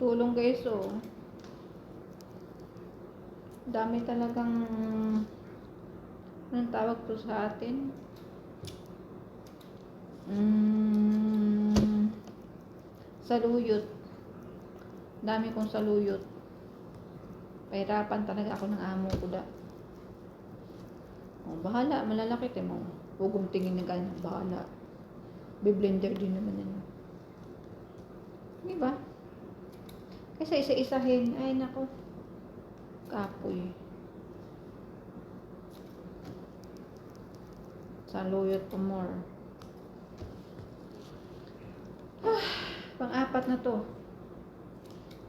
Tulong guys, oh. Dami talagang, anong tawag to sa atin? Saluyot. Dami kong saluyot. Pahirapan talaga ako ng amo ko da. Oh, bahala, malalaki mo. Huwag kong tingin na ganyan, bahala. Biblender din naman yan. Diba? Kasi isa-isahin, ay nako. Kapoy. Saluyot po more. Pang-apat na to.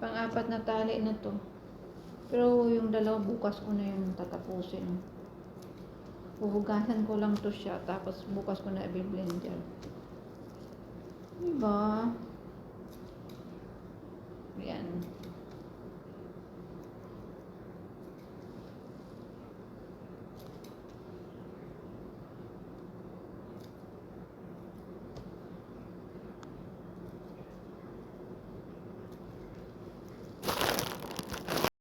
Pang-apat na tali na to. Pero yung dalawa bukas ko na yung tatapusin. Huhugasan ko lang to siya. Tapos bukas ko na i-blender. Diba? Ayan.